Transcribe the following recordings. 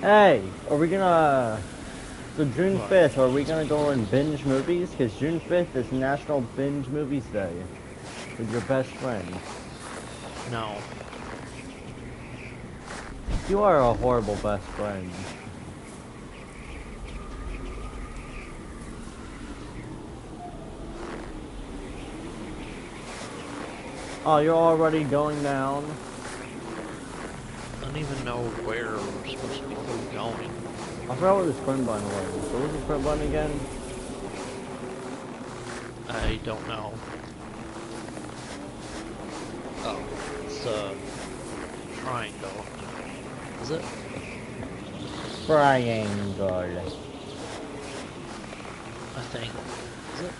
Hey, are we gonna... So June What? 5th, are we gonna go and binge movies? Because June 5th is National Binge Movies Day with your best friend. No. You are a horrible best friend. Oh, you're already going down? I don't even know where we're supposed to be going. I forgot what the sprint button was. What was the sprint button again? I don't know. Oh, it's a triangle. Is it? Triangle. I think. Is it?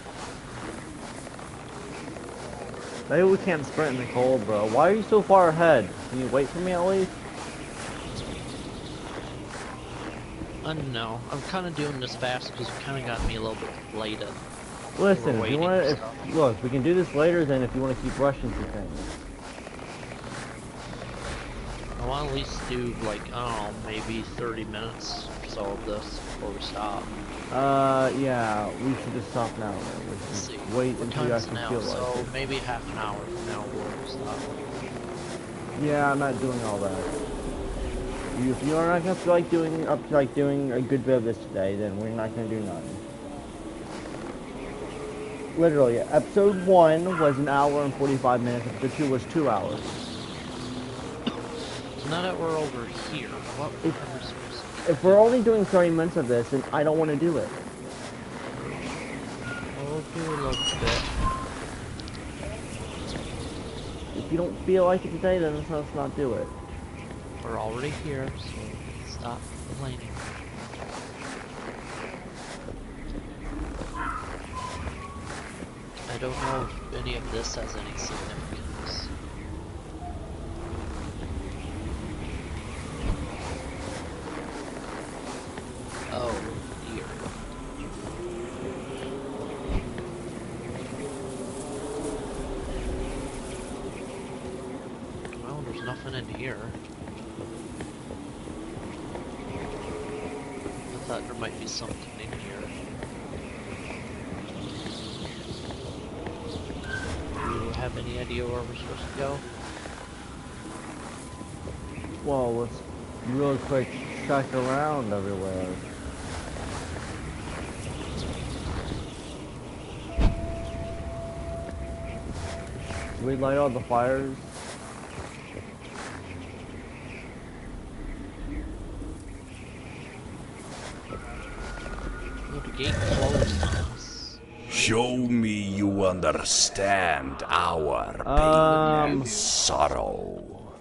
Maybe we can't sprint in the cold, bro. Why are you so far ahead? Can you wait for me at least? I don't know. I'm kind of doing this fast because you kind of got me a little bit late. We were Listen, if you waiting want and to, stuff. look, we can do this later then if you want to keep rushing through things. I want to at least do like, I don't know, maybe 30 minutes or so of this before we stop. Yeah, we should just stop now then. We Let's see. should wait What until time you is it actually now? feel like So it. maybe half an hour from now we'll stop. Yeah, I'm not doing all that. If you're not gonna feel like doing a good bit of this today, then we're not gonna do none. Literally, episode 1 was an hour and 45 minutes, episode 2 was 2 hours. So now that we're over here, what If, are we supposed if to we're do? only doing 30 minutes of this, then I don't want to do it. We'll do a little bit. If you don't feel like it today, then let's not do it. We're already here, so stop complaining. I don't know if any of this has any significance. Oh, here. Well, there's nothing in here. I thought there might be something in here. Do you have any idea where we're supposed to go? Well, let's real quick check around everywhere. We light all the fires. Oh, the gate closed on us. Show me you understand our pain and sorrow.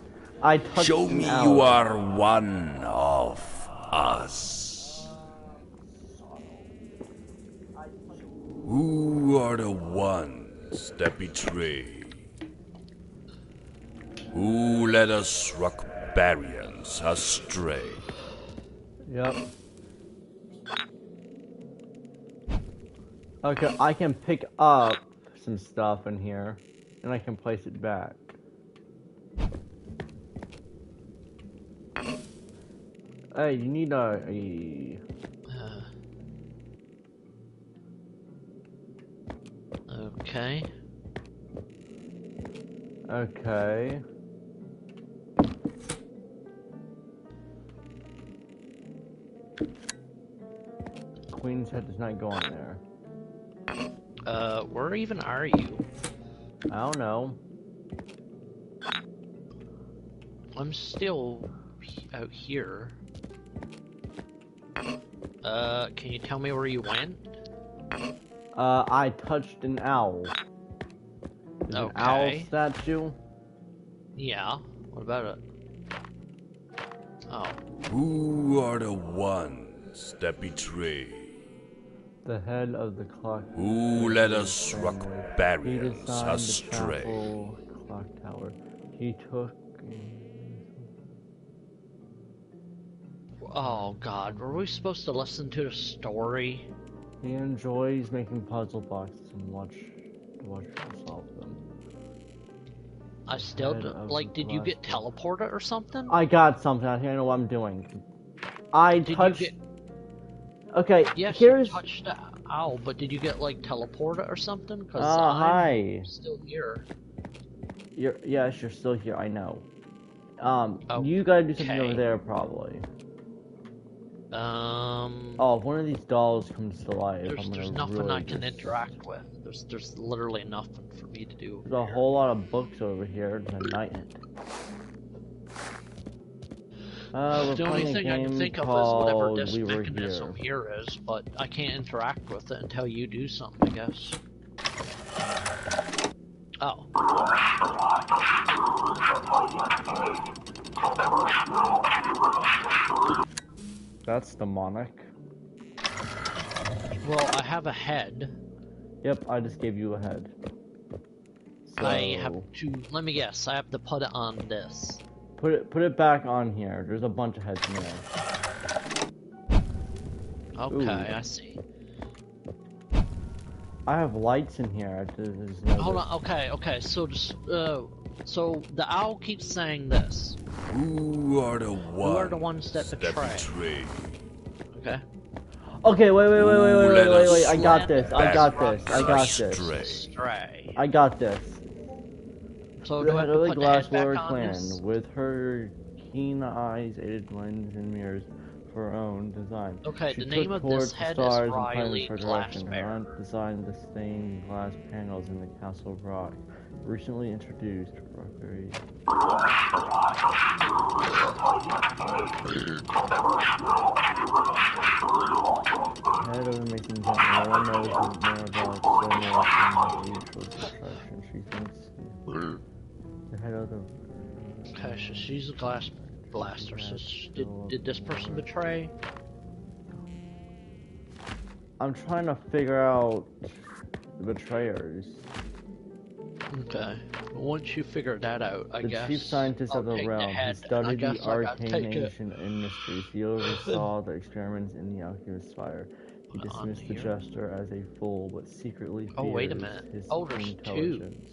I touched Show an me owl. you are one of us. Who are the ones that betray? Who led us Rockbarians astray? Yep. Okay, I can pick up some stuff in here, and I can place it back. Hey, you need Okay. Okay. Queen's head does not go on there. Where even are you? I don't know. I'm still out here. Can you tell me where you went? I touched an owl. There's an owl Okay. statue. Yeah. What about it? Oh. Who are the ones that betray? The head of the clock. Who led us He Rockbarians designed the astray? chapel clock tower. He took. Oh God, were we supposed to listen to the story? He enjoys making puzzle boxes and watch you solve them. I still Head don't, of like, the did you get glass- teleported or something? I got something. I think I know what I'm doing. I Did touched. you get? Okay, Yes, here's. you touched the owl, but did you get like teleported or something? Cause Hi. I'm still here. Yes, you're still here. I know. Oh, You gotta do something over okay. there probably. Um. Oh, if one of these dolls comes to life, I'm There's gonna nothing really I can just... interact with. There's literally nothing for me to do. There's a whole lot of books over here. There's a night. We're The only playing a thing I can game think of is whatever called this We Were mechanism Here. here is, but I can't interact with it until you do something, I guess. Oh. That's demonic. Well, I have a head. Yep, I just gave you a head. So... I have to, let me guess, I have to put it on this. Put it back on here. There's a bunch of heads in there. Okay, Ooh. I see. I have lights in here. There's no... Hold on, okay, so just, so the owl keeps saying this. Who are the ones that betray? Okay. Okay, wait. I got this. I got Astray. Stray. I got this. So The do I head have of to the put the head glass back warrior on clan, this? with her keen eyes, aided lens and mirrors for her own design. Okay, She the name took of towards this the head is stars and Riley planets for direction. Her Glassbear. aunt designed the stained glass panels in the Castle of Rock. Recently introduced Rockery. Head of amazing gentleman. No one knows more about so much usual destruction. She thinks the head of the... Okay, so she's a glass blaster. So did this person betray? I'm trying to figure out the betrayers. Okay. Once you figure that out, I guess. The chief scientist of the realm. He studied the arcane ancient mysteries. He oversaw the experiments in the alchemist's fire. He dismissed the jester as a fool, but secretly fears wait a minute. his There's intelligence.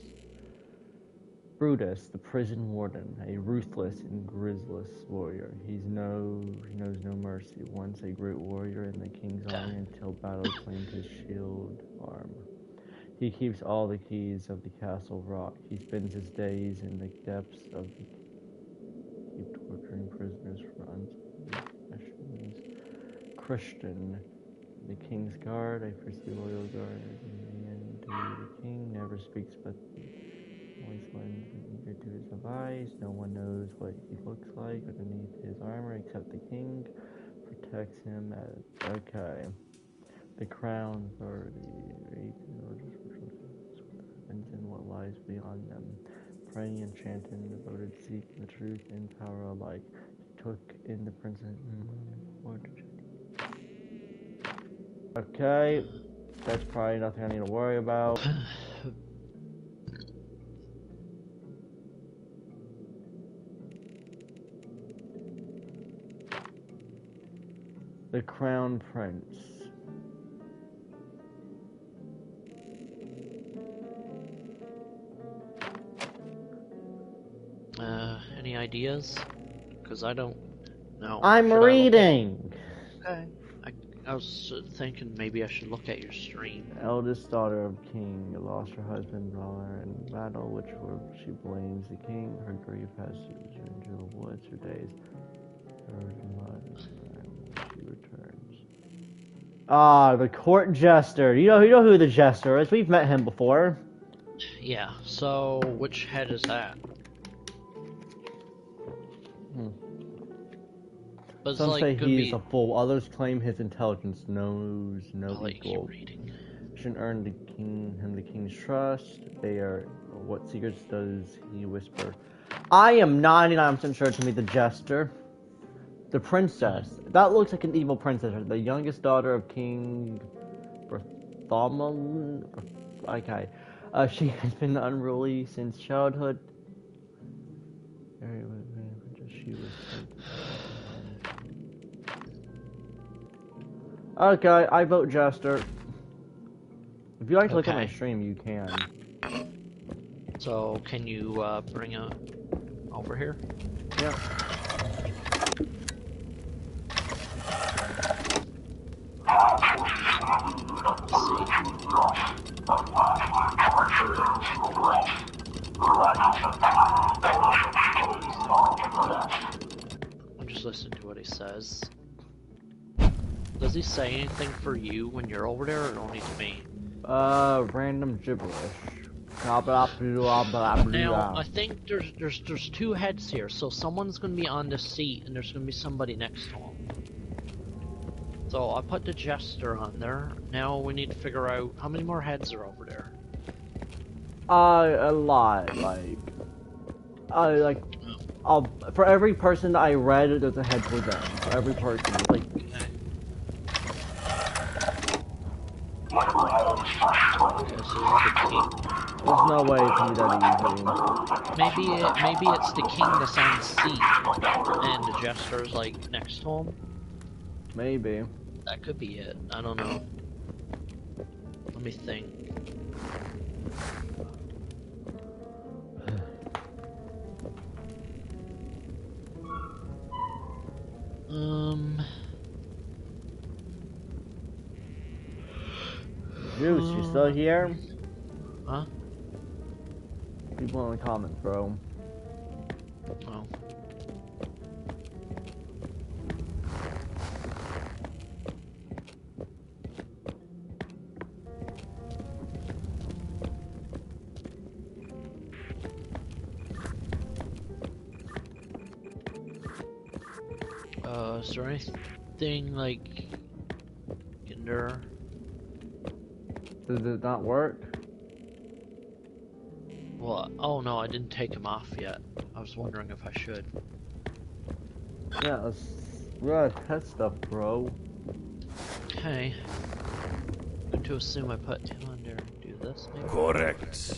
Brutus, the prison warden, a ruthless and gristless warrior. He knows no mercy. Once a great warrior in the king's army until battle claimed his shield arm. He keeps all the keys of the Castle Rock. He spends his days in the depths of the keep torturing prisoners for unsolved questions. Christian, the king's guard, a fiercely loyal guard, and the king never speaks but always lends an ear to his advice. No one knows what he looks like underneath his armor except the king protects him as okay. The crown for the and what lies beyond them. Praying, enchanted, devoted, seeking the truth and power alike. He took in the princess. Okay, that's probably nothing I need to worry about. The Crown Prince. Any ideas? Because I don't know. I'm reading! Okay. I was thinking maybe I should look at your stream. Eldest daughter of king, lost her husband Valor in battle, which she blames the king. Her grief has returned to the woods. Her days covered in mud. She returns. Ah, the court jester. You know who the jester is. We've met him before. Yeah. So which head is that? Some say he is a fool. Others claim his intelligence knows no equal. Should earn the king's trust. They are. What secrets does he whisper? I am 99% sure to be the jester. The princess. That looks like an evil princess. The youngest daughter of King Bartholomew. Okay. She has been unruly since childhood. She was. Okay, I vote Jester. If you like to look at my stream, you can. So, can you bring it over here? Yeah. I'll just listen to what he says. Does he say anything for you when you're over there, or only to me? Random gibberish. Blah, blah, blah, blah, blah. Now, I think there's two heads here, so someone's gonna be on this seat, and there's gonna be somebody next to him. So I put the jester on there. Now we need to figure out how many more heads are over there. A lot, for every person that I read, there's a head for them. For every person, like. Okay, so the king. There's no way it can be that easy. Maybe it's the king that's on the seat, and the jester's like next to him. Maybe. That could be it. I don't know. Let me think. Juice, you still here? Huh? People in the comments, bro. Oh. Is there anything like in there? Does it not work? What? Oh no, I didn't take him off yet. I was wondering if I should. Yeah, let's run test stuff, bro. Okay. I'm going to assume I put him on there and do this, maybe? Correct.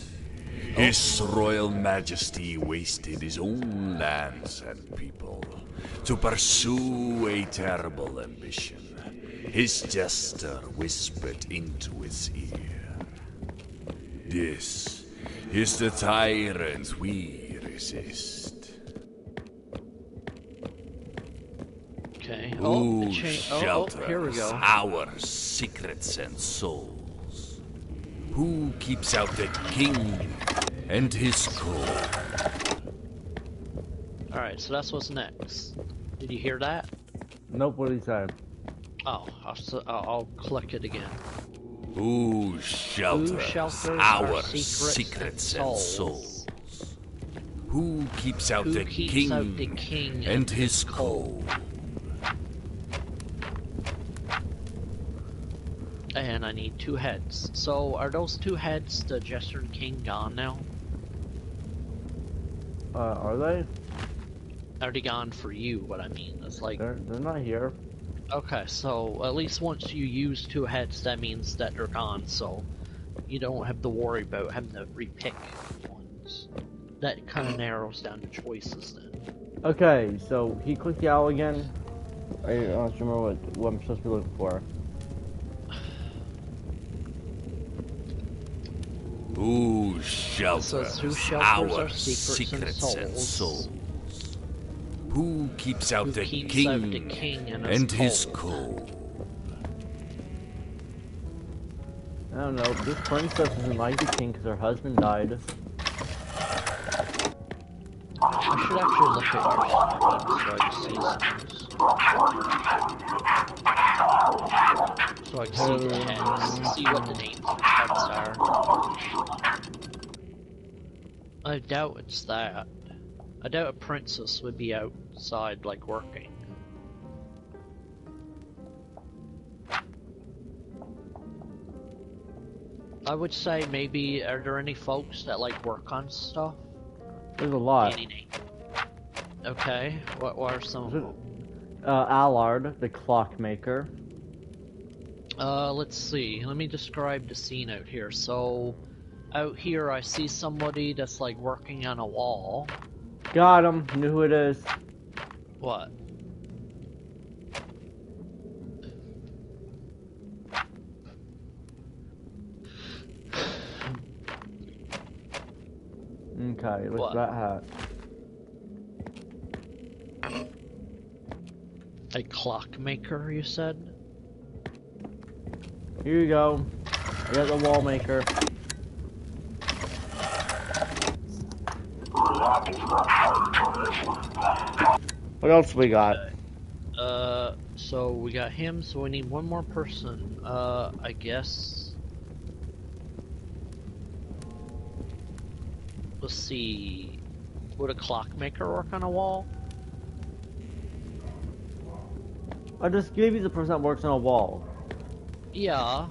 His Royal Majesty wasted his own lands and people to pursue a terrible ambition. His jester whispered into his ear. This is the tyrant we resist. Okay. Who here we shelters go. our secrets and souls? Who keeps out the king and his court? Alright, so that's what's next. Did you hear that? Nope, what did he say? Oh, I'll click it again. Who shelters our secrets and souls? Who keeps out the king and his court? And I need 2 heads. So are those 2 heads, the jester and king, gone now? Are they? Already gone for you, what I mean. It's like... They're not here. Okay, so at least once you use 2 heads, that means that they're gone, so you don't have to worry about having to repick ones. That kind of narrows down the choices then. Okay, so he clicked the owl again. I don't remember what I'm supposed to be looking for. Who shelters, our secrets and souls? Who keeps out the king and his court? I don't know, this princess doesn't like the king because her husband died. I should actually look at your screen so I can see the heads, see what the names of the heads are. I doubt it's that. I doubt a princess would be outside, like, working. I would say maybe, are there any folks that, like, work on stuff? There's a lot. Okay, what are some of them? Allard, the clockmaker. Let's see. Let me describe the scene out here. So, out here I see somebody that's, like, working on a wall. Got him. Knew who it is. What? Okay, what's that hat? A clockmaker, you said? Here you go. I got the wall maker. What else we got? So we got him, so we need one more person. I guess. Let's see. Would a clockmaker work on a wall? I just gave you the person that works on a wall. Yeah,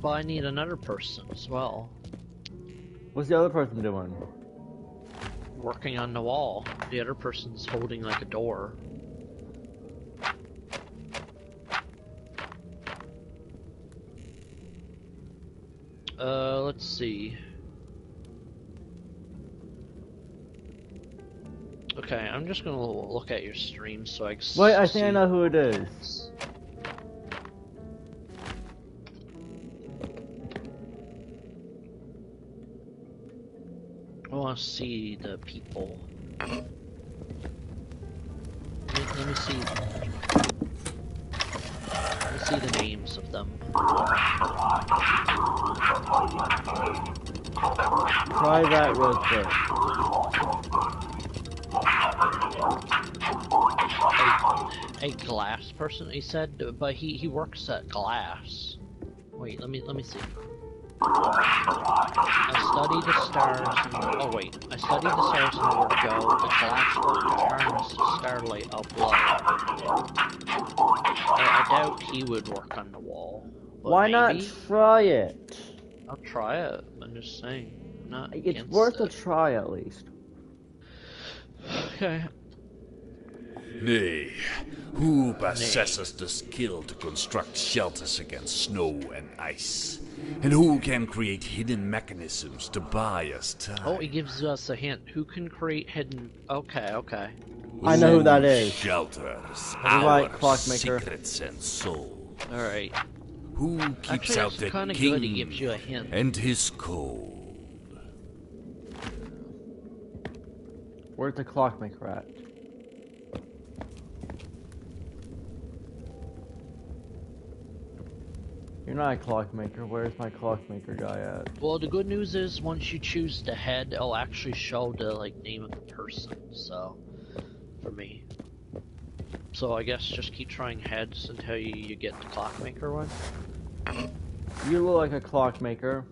but I need another person as well. What's the other person doing? Working on the wall. The other person's holding like a door. Let's see. Okay, I'm just gonna look at your stream so I can Wait, I think I know who it is. I want to see the people. Let me see. Let me see the names of them. Try that real quick. A glass person, he said, but he works at glass. Wait, let me see. I study the stars and, oh wait, I study the stars and where to go. The glass work to harness the starlight of love. I doubt he would work on the wall. But Why maybe? not try it? I'll try it. I'm just saying. I'm not It's against worth a it. try at least. Okay. Nay, who possesses the skill to construct shelters against snow and ice? And who can create hidden mechanisms to buy us time? Oh, he gives us a hint. Who can create hidden... Okay, okay. I know who that is. Shelters, Right, our clockmaker. secrets and soul. Alright. Who keeps Actually, out that's the kinda king good, he gives you a hint. and his cold? Where's the clockmaker at? You're not a clockmaker. Where's my clockmaker guy at? Well, the good news is once you choose the head, it'll actually show the like name of the person. So, for me. So I guess just keep trying heads until you get the clockmaker one. You look like a clockmaker.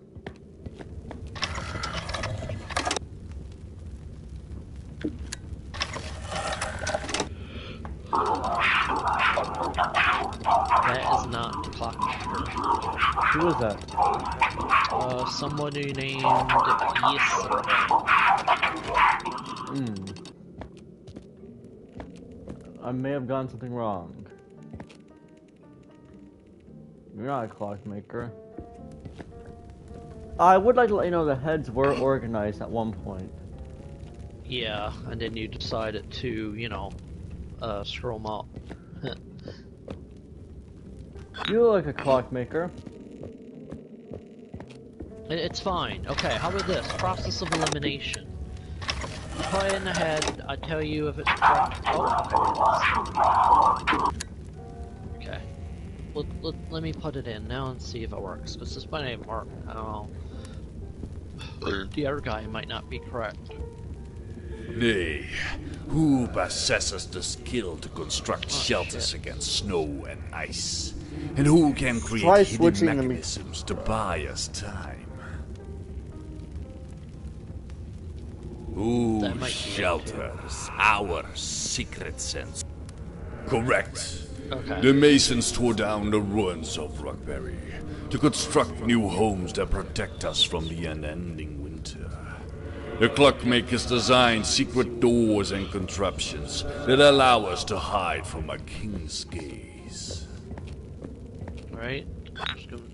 That is not the clockmaker. Who is that? Somebody named Yisra. I may have done something wrong. You're not a clockmaker. I would like to let you know the heads were organized at one point. Yeah, and then you decided to, you know, scroll them up. You look like a clockmaker. It's fine. Okay, how about this? Process of elimination. You put it in the head, I tell you if it's correct. Oh, okay. Let me put it in now and see if it works, because this might not work. I don't know. The other guy might not be correct. Nay, who possesses the skill to construct shelters against snow and ice? And who can create Try hidden switching them. mechanisms to buy us time? Who That might be it, shelters our secrets and... Correct. Okay. The Masons tore down the ruins of Rockberry to construct new homes that protect us from the unending winter. The clockmakers designed secret doors and contraptions that allow us to hide from a king's gaze. Right?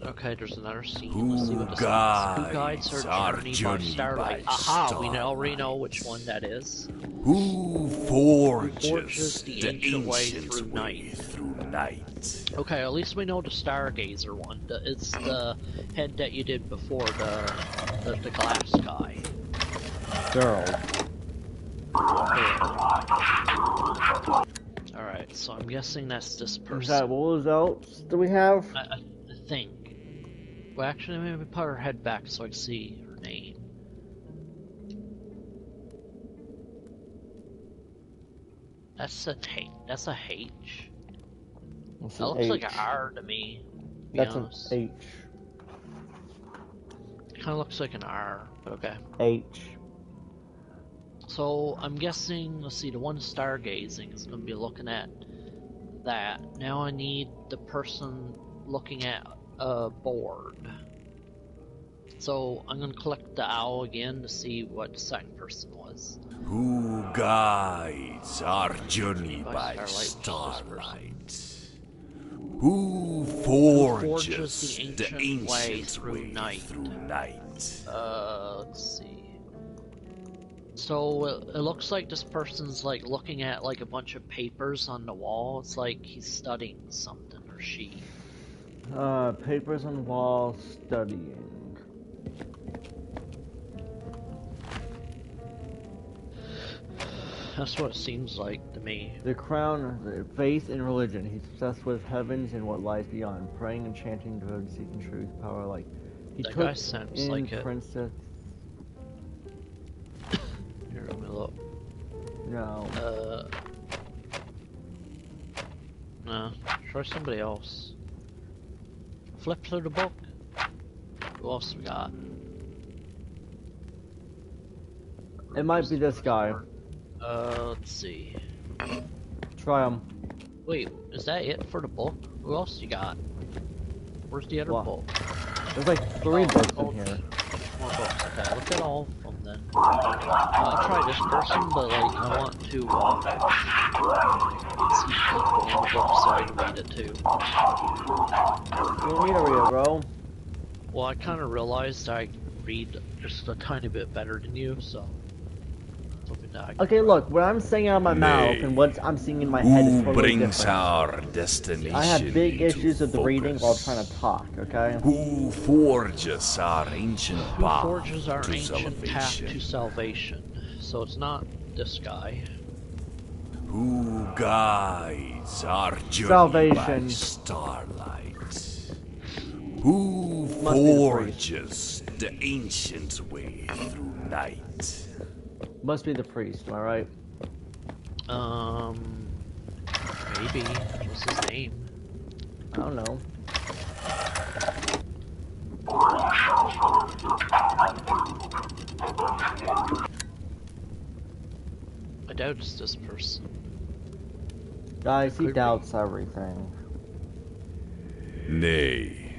Okay, there's another scene. Who Let's see what this guides is. Who guides our our journey by journey starlight? by Aha! We starlight? already know which one that is. Who forges forges the ancient way ancient through way night? through night? Okay, at least we know the Stargazer one. It's the head that you did before, the glass guy. Gerald. Alright, so I'm guessing that's this Is person. that what else do we have? I think. Well, actually, maybe put her head back so I can see her name. That's a H. That's a H. That's That an looks like H. an R to me. To be That's honest. an H. Kind of looks like an R, but okay. H. So I'm guessing, let's see, the one stargazing is going to be looking at that. Now I need the person looking at a board. So I'm going to collect the owl again to see what the second person was. Who guides our journey By by starlight, starlight? Who forges the the ancient way ancient through way night? through night? Let's see. So it looks like this person's like looking at like a bunch of papers on the wall. It's like he's studying something, or she. Papers on the wall, studying. That's what it seems like to me. The crown, the faith in religion. He's obsessed with heavens and what lies beyond. Praying and chanting, devoted, seeking truth, power, like. He That took guy sounds in like it. Princess. Here, let me look. No. No. Try somebody else. Flip through the book. Who else we got? It might be this guy. Let's see. Try him. Wait, is that it for the book? Who else you got? Where's the other What? book? There's like 3 books oh, in here. More books. Okay, look at all of them then. I'll try this person, but like I want to see people in the book so I can read it too. You want me to read it, bro? Well, I kind of realized I read just a tiny bit better than you, so. Hoping that I can Okay, look, what I'm saying out of my mouth and what I'm seeing in my head is Who totally brings different. our destination I have big into issues with the reading while focus? trying to talk, okay? Who forges our ancient Who path forges our to ancient path salvation? to salvation? So it's not this guy. Who guides our journey Salvation. by starlight? Who Must be the forges the ancient way through night? Must be the priest, am I right? Maybe. What's his name? I don't know. I doubt it's this person. Guys, he Could be. doubts everything. Nay,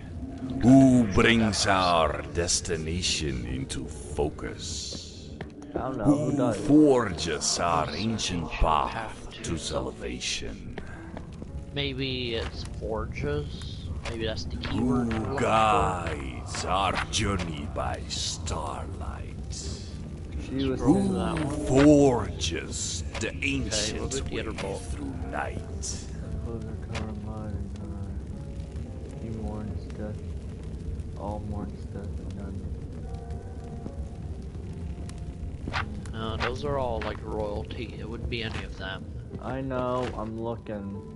who brings our destination into focus? I don't know, who Who does? forges our ancient path to salvation? Maybe it's forges. Maybe that's the keyword. we're Who looking for. guides our journey by starlight? She was Scroll saying to that Who one. forges the we'll ancient do the way other bolt. through night? Clothes are covered in mud and he mourns death. All mourns death and none. No, those are all like royalty. It wouldn't be any of them. I know, I'm looking.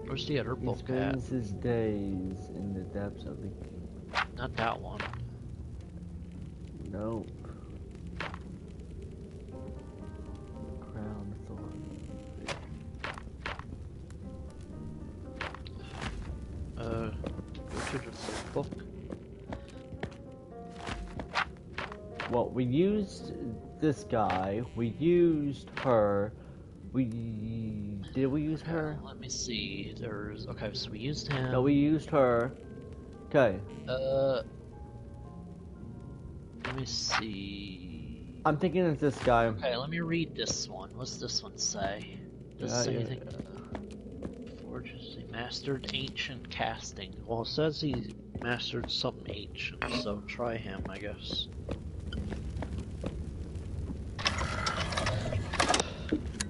Where's the other He book at? spends his days in the depths of the... Not that one. Nope. Crown Thorn. Go to the book. Well, we used this guy, we used her, did we use her? Let me see. Okay, so we used him. No, we used her. Okay, Let me see. I'm thinking it's this guy. Okay, let me read this one. What's this one say? Does it say Yeah. anything? Forges, he mastered ancient casting. Well, it says he mastered something ancient, so try him, I guess.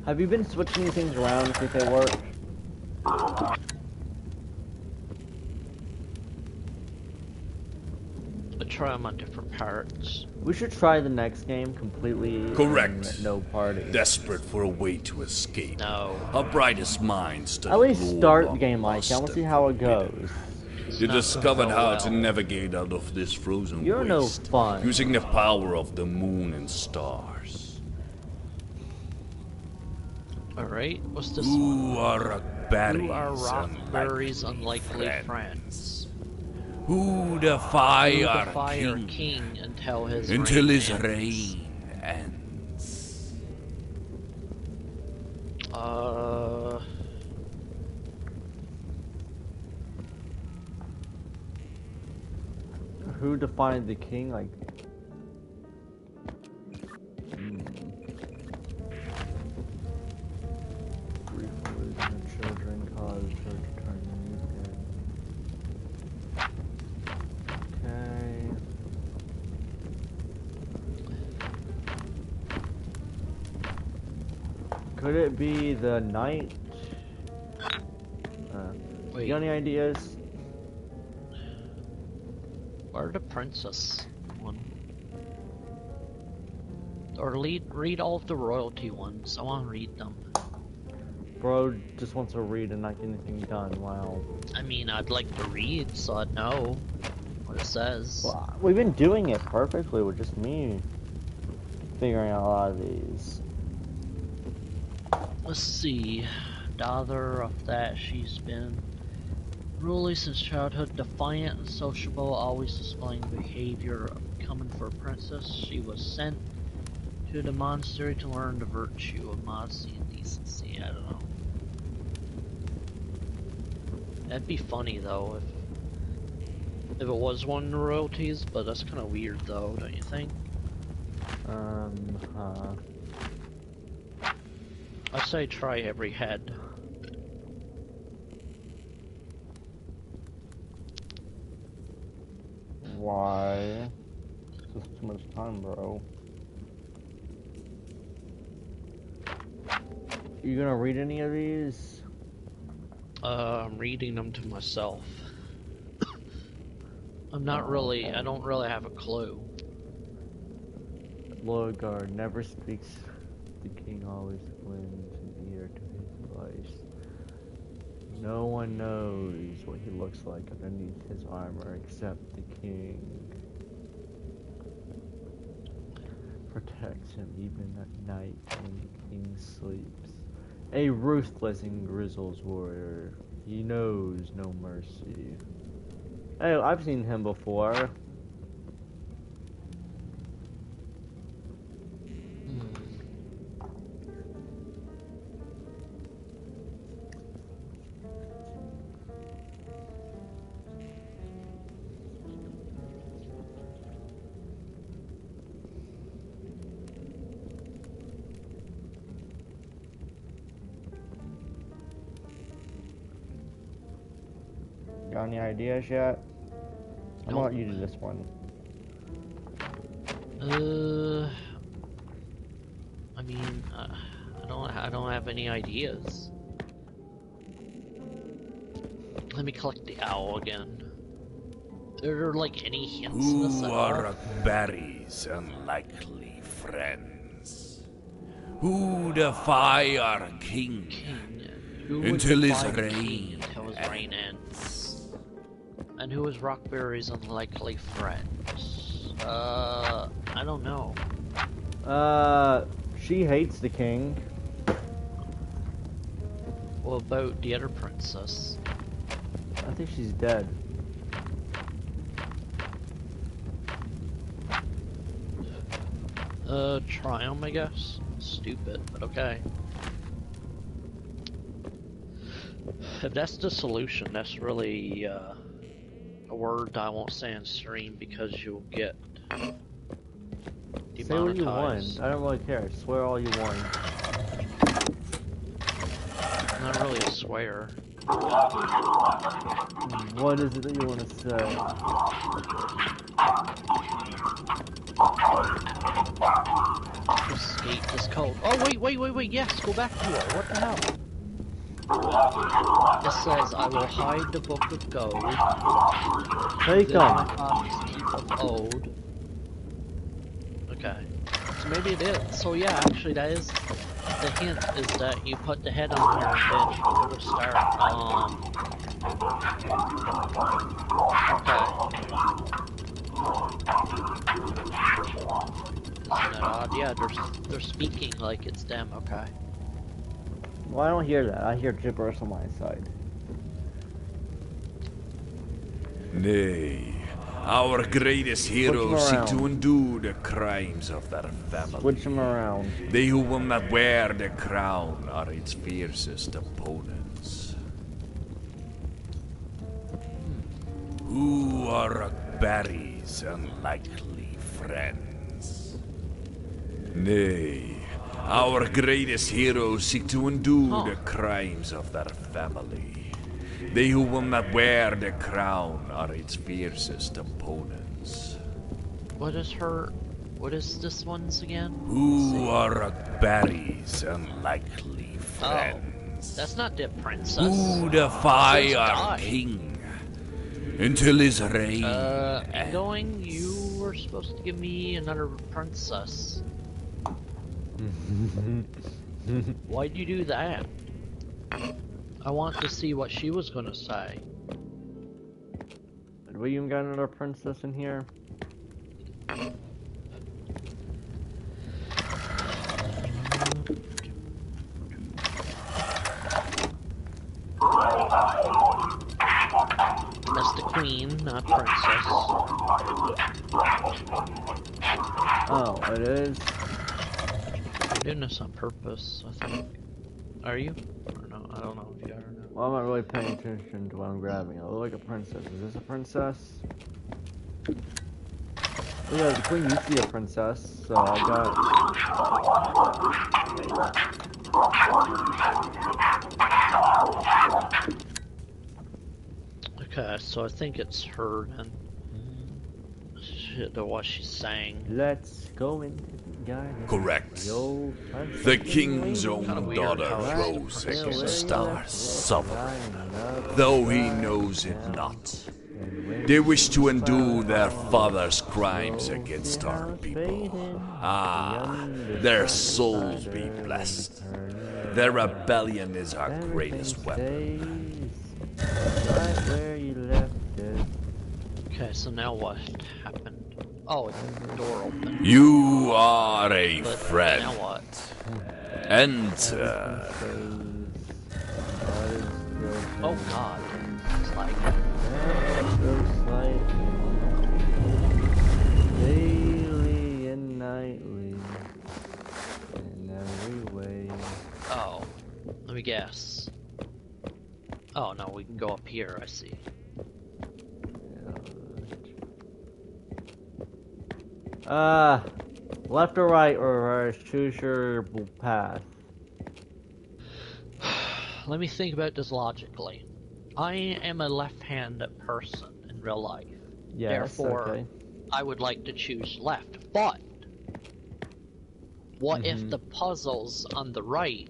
Have you been switching these things around to see if they work? I try them on different parts. We should try the next game completely. Correct. in no party. Desperate for a way to escape, No. our brightest minds At least start the game like that. I want to see how it goes. You not discovered gonna how go to well. navigate out of this frozen You're no waste fun. using the power of the moon and stars. Alright, what's this Who one? are Who are Rothbury's Rothbury's unlikely friends? Who defy Who our defy our king king until his until reign his ends? reign ends? Who defined the king? Like, grief for losing the children caused her to turn wicked. Okay. Could it be the knight? Wait, You got any ideas? or the princess one? Or read all of the royalty ones. I want to read them. Bro just wants to read and not get anything done. Wow. I mean, I'd like to read so I'd know what it says. Well, we've been doing it perfectly with just me figuring out a lot of these. Let's see. Daughter of that, she's been ruly since childhood, defiant and sociable, always displaying behavior of becoming for a princess. She was sent to the monastery to learn the virtue of modesty and decency. I don't know. That'd be funny though if it was one of the royalties, but that's kind of weird though, don't you think? I'd say try every head. Why? It's just too much time, bro. You gonna read any of these? I'm reading them to myself. I'm not really, okay. I don't really have a clue. Logar never speaks. The king always lends an ear to his advice. No one knows what he looks like underneath his armor except the king. Protects him even at night when the king sleeps. A ruthless and grizzled warrior. He knows no mercy. Hey, I've seen him before. Got any ideas yet? I'm gonna let you do this one. I mean, I don't have any ideas. Let me collect the owl again. Are there like any hints in this Who at are all? Barry's unlikely friends? Who defy our king Who would until his defy the reign king until his reign ends? And who is Rothbury's unlikely friends? I don't know. She hates the king. What about the other princess? I think she's dead. Triumph, I guess? Stupid, but okay. If that's the solution, that's really, a word I won't say on stream because you'll get demonetized. Say what you want. I don't really care. Swear all you want. Not really a swear. What is it that you want to say? Escape this code. Oh, wait, yes, go back to her. What the hell? It says, I will hide the book of gold. Take Then my them. father's keep of old. Okay. So maybe it is. So yeah, actually that is, the hint is that you put the head on her and then she will start, Isn't that odd? Yeah, they're speaking like it's them. Okay. Well, I don't hear that. I hear gibberish on my side. Nay, our greatest heroes seek to undo the crimes of their family. Switch them around. They who will not wear the crown are its fiercest opponents. Who are Barry's unlikely friends? Nay, our greatest heroes seek to undo the crimes of their family. They who will not wear the crown are its fiercest opponents. What is this one's again? Who are Barry's unlikely friends? That's not the princess. Who defy our king until his reign ends. Going, you were supposed to give me another princess. Why'd you do that? I want to see what she was gonna say. Did we even got another princess in here? That's the queen, not princess. Oh, it is? You're doing this on purpose, I think. Are you? Or no? I don't know if you are or not. Well, I'm not really paying attention to what I'm grabbing. I look like a princess. Is this a princess? Oh yeah, the queen used to be a princess, so I got... Okay, so I think it's her then. Shit, to what she's saying. Let's go into the garden. Correct. The princess The king's is own Kinda weird daughter how it's rose princess. against the stars, sovereign, though he knows it not. They wish to undo their father's crimes against our people. Ah, their souls be blessed. Their rebellion is our greatest weapon. Right where you left it. Okay, so now what happened? Oh, the door opened. You are a But friend. now what? Enter. Oh god. It's like, daily and nightly, in every way. oh. Let me guess. Oh no, we can go up here, I see. Left or right or reverse, choose your path. Let me think about this logically. I am a left-handed person in real life. Yes, Therefore, okay. I would like to choose left. But what Mm-hmm. if the puzzles on the right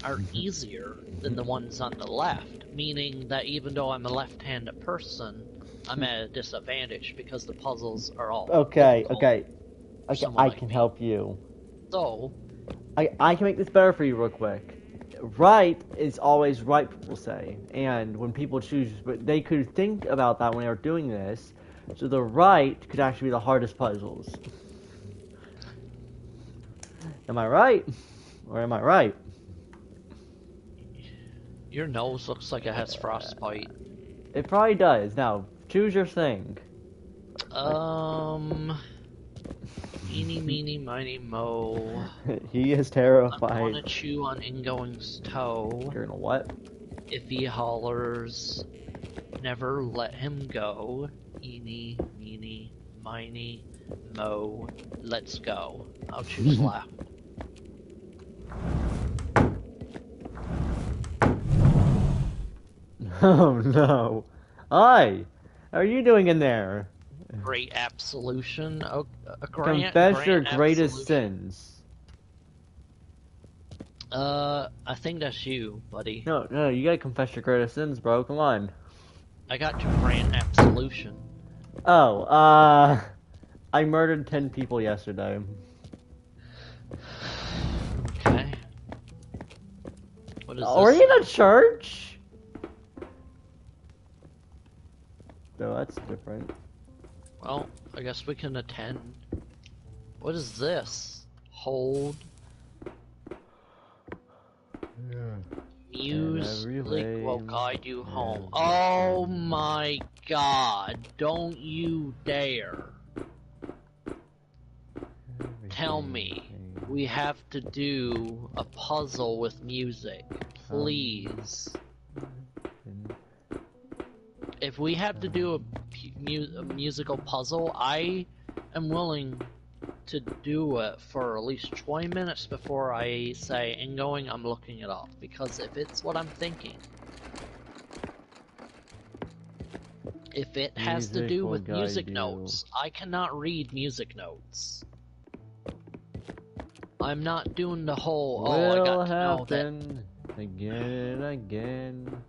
are easier than the ones on the left? Meaning that even though I'm a left-handed person, I'm at a disadvantage because the puzzles are all Okay, difficult. okay. someone I like can me. help you. So, I can make this better for you real quick. Right is always right, people say. And when people choose, but they could think about that when they were doing this. So the right could actually be the hardest puzzles. Am I right? Or am I right? your nose looks like it has frostbite. It probably does. Now, choose your thing. Eeny, meeny, miny, mo. He is I'm terrified. gonna chew on Ingoing's toe. You're gonna what? If he hollers, never let him go. Eeny, meeny, miny, mo. Let's go. I'll choose left. Oh no. Hi! How are you doing in there? Great absolution. Oh, Confess your greatest sins. I think that's you, buddy. No, you gotta confess your greatest sins, bro. Come on. I got to grant absolution. Oh, I murdered 10 people yesterday. Okay. What is Are this? you in a church? So that's different. Well, I guess we can attend. What is this? Hold. Music will guide you home. Oh my god, don't you dare. Tell me, we have to do a puzzle with music. Please. If we have to do a musical puzzle, I am willing to do it for at least 20 minutes before I say, ingoing, I'm looking it up. Because if it's what I'm thinking, if it has to do with music notes, I cannot read music notes. I'm not doing the whole, I got to know that. Again and again.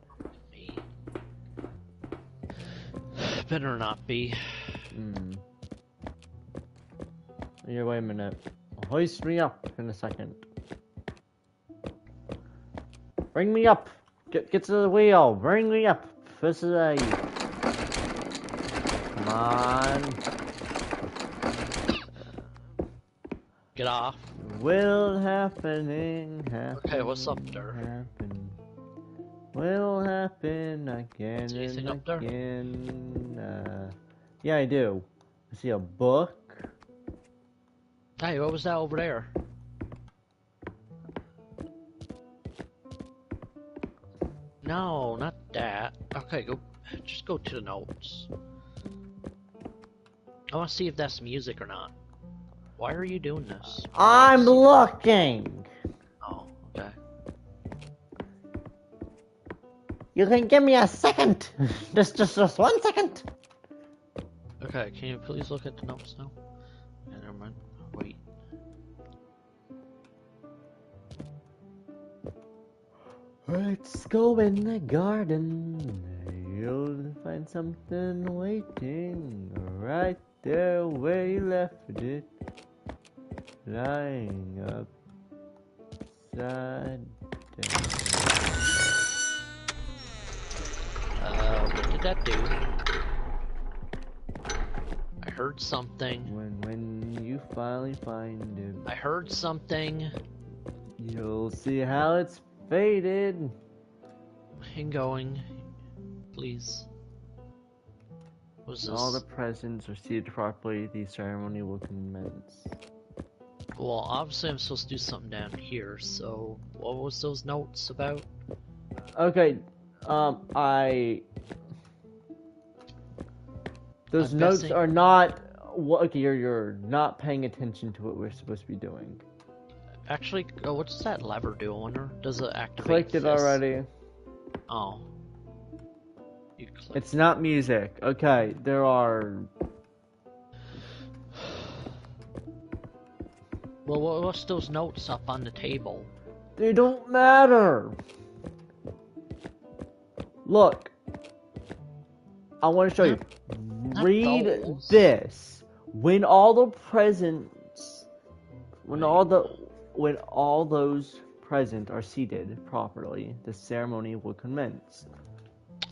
Better not be. Yeah, wait a minute. Hoist me up in a second. Bring me up. Get to the wheel. Bring me up. This is a. Come on. Get off. Will happening. Okay, what's up there? Happen. Will happen again See anything and up there? again. Yeah, I do. I see a book. Hey, what was that over there? No, not that. Okay, just go to the notes. I want to see if that's music or not. Why are you doing this? I'm looking! Oh, okay. You can give me a second! just 1 second! Okay, can you please look at the notes now? Okay, never mind. Wait. Let's go in the garden. You'll find something waiting right there where you left it. Lying upside down. What did that do? I heard something. When you finally find it, I heard something. you'll see how it's faded. Ingoing, please. What's this? All the presents are seated properly. The ceremony will commence. Well, obviously I'm supposed to do something down here, so what was those notes about? Okay, those I'm notes guessing- are not. Okay, you're not paying attention to what we're supposed to be doing. Actually, what does that lever do, I wonder? Does it activate Clicked it this? already. Oh. You clicked. It's not music. Okay, there are. Well, what's those notes up on the table? They don't matter. Look, I want to show you. Not Read those. this. When all the presents, when all those present are seated properly, the ceremony will commence.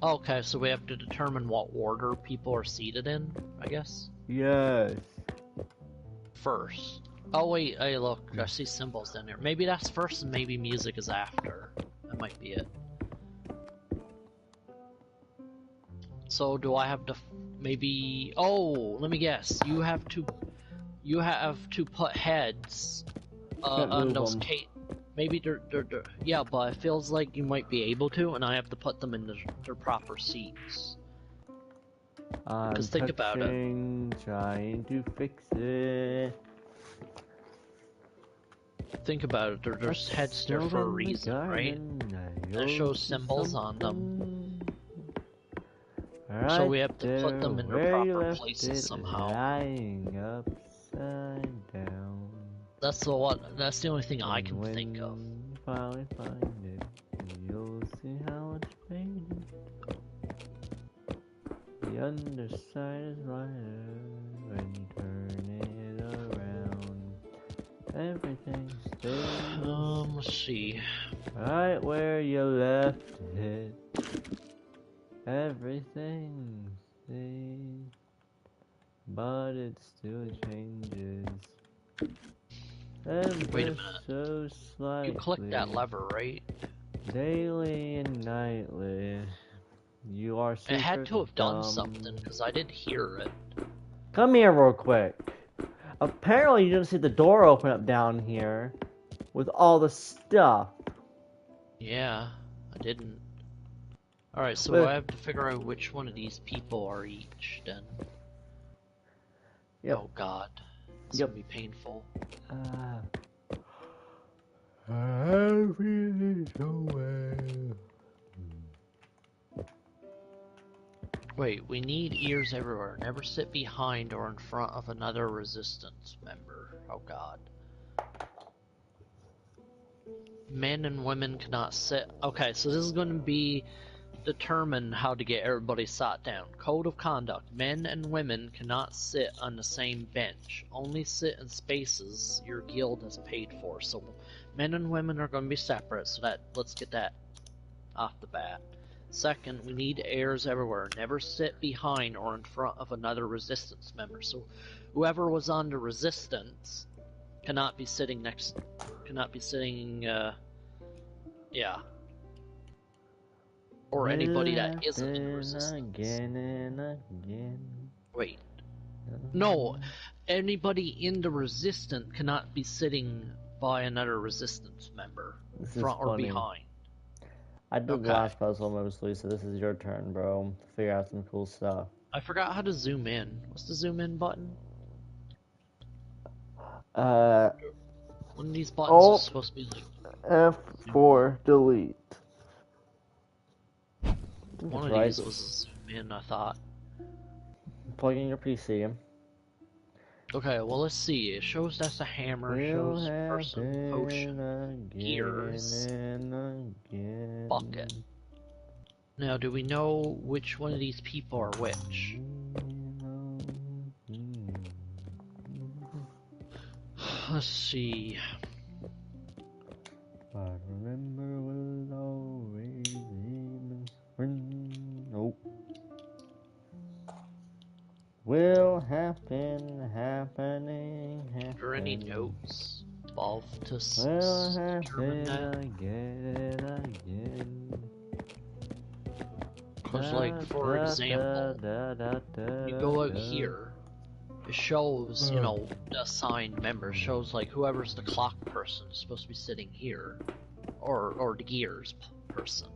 Okay, so we have to determine what order people are seated in, I guess? Yes. First. Oh wait, hey look, I see symbols down there. Maybe that's first and maybe music is after. That might be it. So do I have to maybe... Oh, let me guess. You have to put heads Can't on move those them. maybe they're yeah, but it feels like you might be able to, and I have to put them in their proper seats. I'm think about it. Trying to fix it. Think about it. There's heads there for a reason, right? That shows symbols on them. So we have to put them in their proper places somehow. Lying upside down. That's the only thing I can think of. When you finally find it, you'll see how it's faded. The underside is lighter when you turn it around. Everything stays Let's see. right where you left it. Everything stays but it still changes. Wait a Ever minute. so slightly. You clicked that lever, right? Daily and nightly. You are super It had to have done dumb. something, because I did hear it. Come here real quick. Apparently you didn't see the door open up down here with all the stuff. Yeah, I didn't. Alright, so Well- I have to figure out which one of these people are each, then. Yep. Oh god. It's Yep. gonna be painful. Everything's away. Wait, we need ears everywhere. Never sit behind or in front of another resistance member. Oh god. Men and women cannot sit. Okay, so this is going to be determine how to get everybody sat down. Code of conduct. Men and women cannot sit on the same bench. Only sit in spaces your guild has paid for. So men and women are going to be separate, so that let's get that off the bat. Second, we need heirs everywhere. Never sit behind or in front of another resistance member. So whoever was on the resistance cannot be sitting yeah. Or anybody that isn't in resistance. Again and again. Wait. No, anybody in the resistance cannot be sitting by another resistance member, This is front or funny. behind. I did Okay. the last puzzle mostly, so this is your turn, bro. To figure out some cool stuff. I forgot how to zoom in. What's the zoom in button? One of these buttons Alt. is supposed to be like F4 delete. I think one it's of right. these was zoom in, I thought. Plug in your PC. Okay, well let's see. It shows that's a hammer, Will shows person, potion, happen gears, again and again. bucket. Now, do we know which one of these people are which? Let's see. But remember we'll always be friends. Nope. Will happen, happening. Are there any notes involved to Will determine happen that? again. Because, like, for example, you go out here, it shows, you know, the assigned member shows, like, whoever's the clock person is supposed to be sitting here, or the gears person.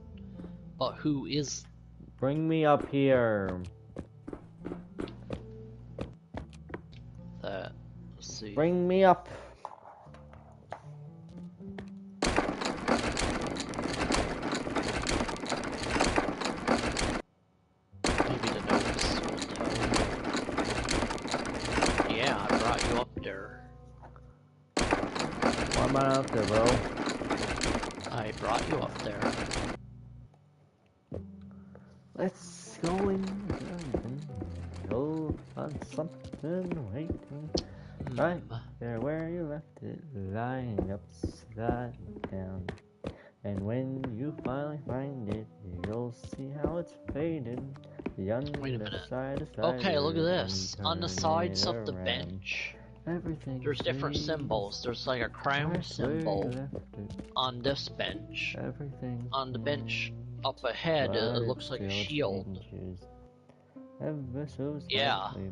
But who is Bring me up here. that? Let's see. Bring me up. Maybe the notes will tell you. Yeah, I brought you up there. Why am I up there, bro? I brought you up there. Let's go in. Go find something waiting. Right there where you left it, lying upside down. And when you finally find it, you'll see how it's faded. The Wait a minute. underside is Okay, look at tighter this. when On the turning sides it of the around. bench, Everything there's different stays symbols. There's like a crown right where you symbol left it. on this bench. Everything On the bench up ahead, it looks like a shield. Ever so Yeah. slightly.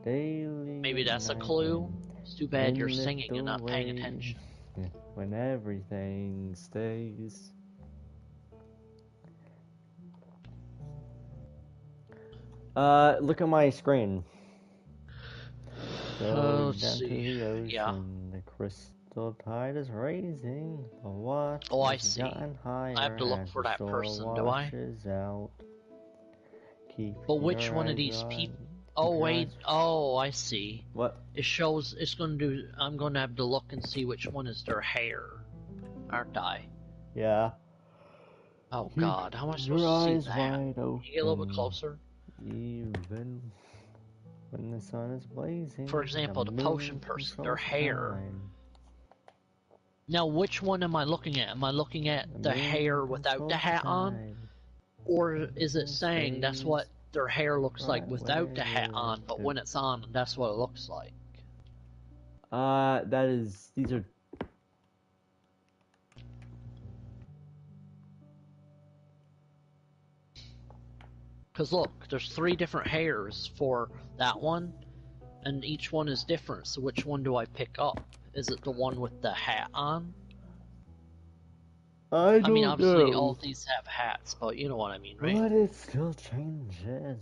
Daily Maybe that's a and clue. nightly. It's too bad you're In singing and not paying little attention. ways, when everything stays. Look at my screen. Going Let's down to see. the ocean, Yeah. the crystal tide is raising. The water Oh, I has see. gotten higher I have to look as for the that shore person, do I? washes out. Keep But which your one of eyes these on- people? keep Oh your wait. eyes- Oh, I see. What? It shows. It's gonna do. I'm gonna have to look and see which one is their hair, aren't I? Yeah. Oh Keep God, how am I your supposed to eyes see that? wide open. Can you get a little bit closer? Even when the sun is blazing. For example, the potion moon person, their controls hair. time. Now, which one am I looking at? Am I looking at the moon hair without the controls hat on, time. or is it saying that's what their hair looks like Right, without the hat where on, but the- when it's on, that's what it looks like. That is, these are. Because look, there's 3 different hairs for that one, and each one is different, so which one do I pick up? Is it the one with the hat on? I I mean, don't obviously know. all of these have hats, but you know what I mean, right? But it still changes.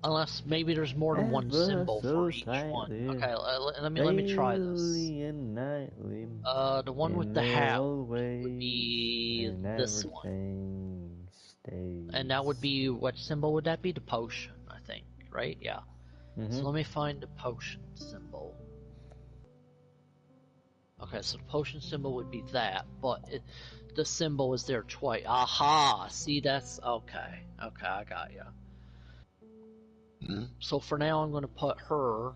Unless maybe there's more than one Ever symbol so for each one. slightly. Okay, let me try this. Daily and nightly. The one with the in hat all would ways, be and this one. everything stays. And that would be, what symbol would that be? The potion, I think, right? Yeah. So let me find the potion symbol. Okay, so the potion symbol would be that, but the symbol is there twice. Aha! See, that's okay. Okay, I got you. So for now, I'm going to put her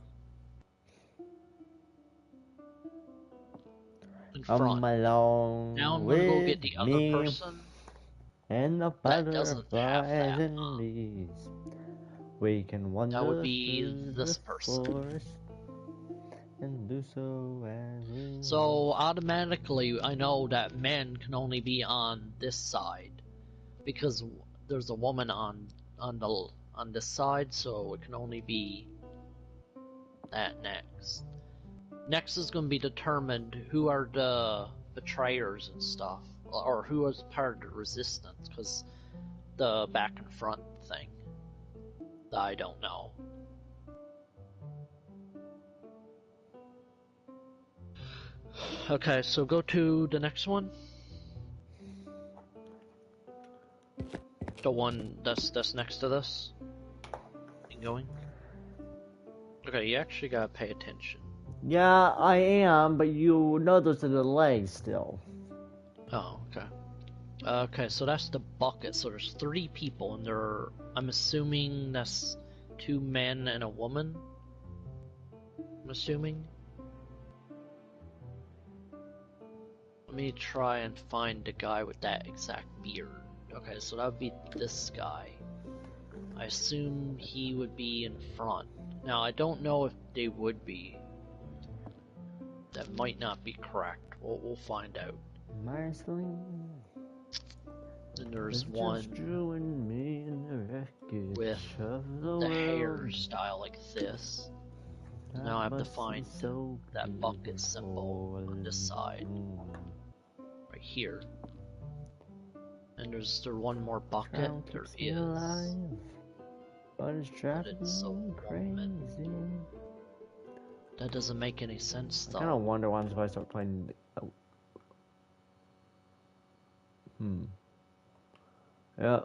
in Come front. along Now I'm going to go with get the other me, person. and the That doesn't have butterflies that and on. bees. We can wander That would be through this the person. forest and do so as we So automatically, I know that men can only be on this side because there's a woman on this side, so it can only be that next. Next is going to be determined who are the betrayers and stuff, or who is part of the resistance, because the back and front thing, I don't know. Okay, so go to the next one. The one that's next to this. Keep going. Okay, you actually gotta pay attention. Yeah, I am, but you know those are the legs still. Oh, okay. Okay, so that's the bucket. So there's 3 people, and I'm assuming that's 2 men and a woman. I'm assuming. Let me try and find the guy with that exact beard. Okay, so that would be this guy. I assume he would be in front. Now, I don't know if they would be. That might not be correct. We'll find out. Marceline. Then there's It's one just you and me in the wreckage with of the world. hairstyle like this. Now I have to must be find so that bucket symbol on this side. beautiful. Right here. And there's there one more bucket? Crown There keeps me is. alive, but it's driving it's a me woman. crazy. That doesn't make any sense I kind of though. wonder why I'm supposed to start playing. Oh. Yeah.